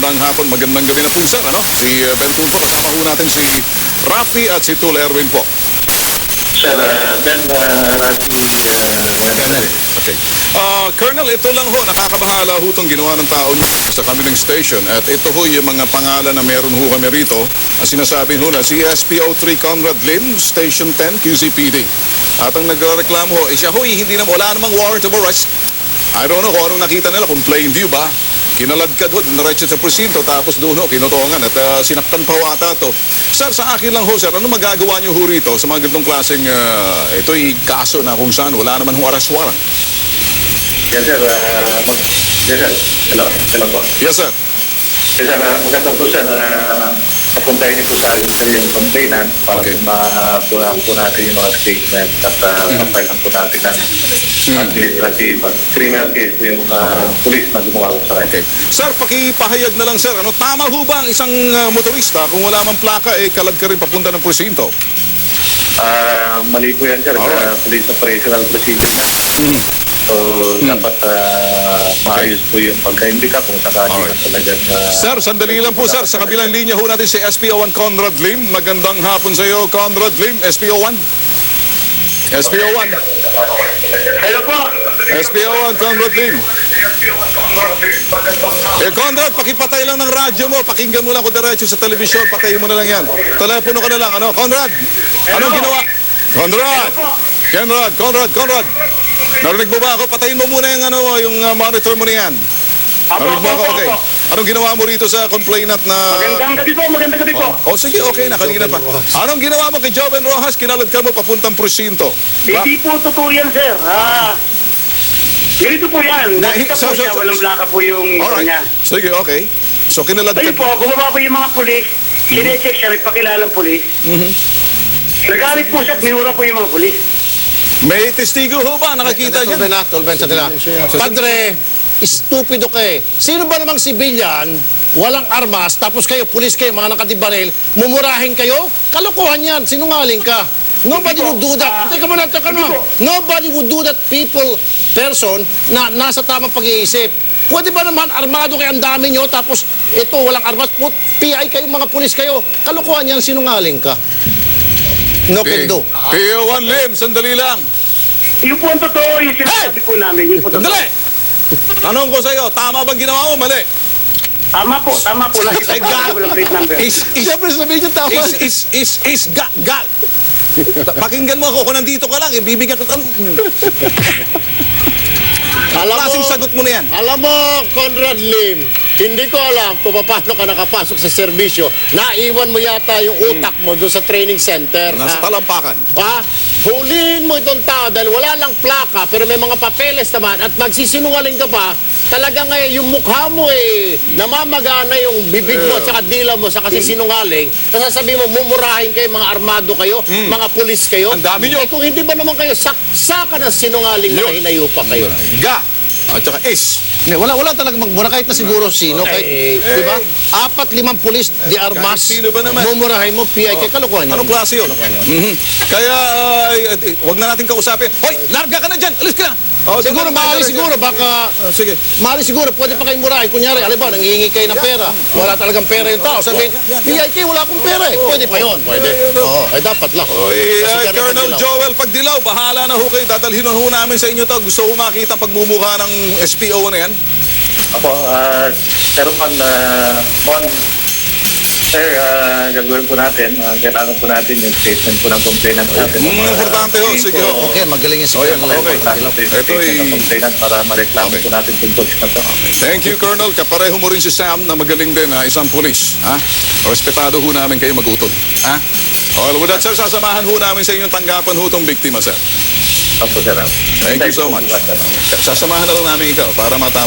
magandang hapon, magandang gabi na po, sir. Ano? Si Ben Tulfo, kasama ho natin si Rafi at si Tul Erwin po. Sir, Ben, Colonel. Okay. Colonel, ito lang ho, nakakabahala ho itong ginawa ng tao niyo sa kanilang station. At ito ho yung mga pangalan na meron ho kami rito. Ang sinasabi ho na si SPO3 Conrad Lim, Station 10, QCPD. At ang nagreklamo ho, siya ho, hindi na, wala namang warrant of arrest. I don't know kung anong nakita nila, kung plain view ba. Kinaladkad ho, diretso sa presinto, tapos doon ho, kinutongan at sinaktan pa ho ata to. Sir, sa akin lang ho, sir, ano magagawa niyo ho rito sa mga ganitong klaseng, ito'y kaso na kung saan wala naman ho arrest warrant? Yes, sir. Yes, sir. Hello. Hello po. Yes, sir. Yes, sir. Maganda po, sir. Papuntahin niyo po sa akin, sir, yung complainant para Okay. mapunan po natin yung mga statement at papayagan po natin ng administrative at criminal case po yung police na gumawa po sa Okay. akin. Sir, pakipahayag na lang, sir. Ano, tama ho ba ang isang motorista kung wala mang plaka, kalad ka rin papunta ng presinto? Mali po yan, sir. Alright. Sa police operational procedure na. So, dapat maayos po yung pagka-indika kung sakali na Alright. talagang... Sir, sandali lang po, sir. Sa kabilang linya ho natin si SPO1 Conrad Lim. Magandang hapon sa iyo, Conrad Lim. SPO1. SPO1. Hello po! SPO1 Conrad Lim. Conrad, pakipatay lang ng radyo mo. Pakinggan mo lang kung diretso sa telebisyon. Patayin mo na lang yan. Telepono ka na lang. Ano? Conrad, anong ginawa? Conrad! Conrad! Narinig mo ba ako? Patayin mo muna yung monitor mo na yan. Narinig mo ako? Okay. Anong ginawa mo rito sa complainant na... Magandang gabi po. Oh, sige, okay na. Kanina pa. Anong ginawa mo kay Joven Rojas? Kinalad ka mo papuntang presinto. Hindi po totoo yan, sir. Ganito po yan. Nakita po siya, walang plaka po yung niya. Sige, okay. So, kinalad ka... Ayun po, bumaba po yung mga pulis. Sinecheck siya, nagpakilalang pulis. Nagalit po siya at minura po yung mga pulis. May testigo ho ba? Nakakita dyan? Tolben, Padre, stupido ka eh. Sino ba namang sibilyan, walang armas, tapos kayo, pulis kayo, mga nakatibaril, mumurahin kayo? Kalokohan yan, sinungaling ka. Nobody would do that. Teka mo. Nobody would do that person na nasa tamang pag-iisip. Pwede ba naman armado kayo, ang dami nyo, tapos ito, walang armas, PI kayo, mga pulis kayo. Kalokohan yan, sinungaling ka. No can do. PO1 Lim, sandali lang. Yung po ang totoo, yung sinasabi po namin. Yung po totoo. Sandali! Tanong ko sa'yo, tama bang ginawa mo? Mali. Tama po. Nakita Ay, po God. walang plate number. Siyempre sabihin nyo tama. Pakinggan mo ako, kung nandito ka lang, ibibigyan ka... Klaseng sagot mo na yan. Alam mo, Conrad Lim, hindi ko alam kung paano ka nakapasok sa serbisyo. Naiwan mo yata yung utak mo doon sa training center. Nasa talampakan. Huliin mo itong tao dahil wala lang plaka pero may mga papeles naman at magsisinungaling ka pa. Talagang yung mukha mo namamagana yung bibig mo at saka dila mo sa kasi sinungaling. Sasabihin mo, mumurahin kayo, mga armado kayo, mga pulis kayo. Ang dami nyo. Kung hindi ba naman kayo saksakan ng sinungaling na hinayo pa kayo. Ga. At saka is. Wala talagang magmura kahit na siguro sino. Di ba? 4-5 pulis, di armas. Kahit sino ba naman? Mumurahin mo, PI kayo. Kalokohan yun. Anong klase yun? Kaya, wag na natin kausapin. Hoy, larga ka na dyan! Alis ka na! Siguro, maaari siguro, baka... Sige. Maaari siguro, pwede pa kayong murahin. Kunyari, alam ba, nangihingi kayo ng pera. Wala talagang pera yung tao. Sabihin, PIK, wala akong pera eh. Pwede pa yun. Pwede. Oo, ay dapat lang. Colonel Joel Pagdilaw, bahala na ho kayo. Dadalhin ho namin sa inyo to. Gusto ko makita pagmumukha ng SPO na yan. Apo, Sir Mon, sir, gagawin po natin. Kailangan po natin yung statement po ng complainant natin. Importante ho. Sige ho. Okay, magaling yung Okay. Ito yung complainant para mareklamo po natin kung polis na to. Thank you, Colonel. Kapareho mo rin si Sam na magaling din, isang pulis. Respetado ho namin kayo mag-utol. Well, with that, sir, sasamahan ho namin sa inyong tanggapan ho itong biktima, sir. Apo, sir. Thank you so much. Sasamahan na lang namin ikaw para matapos.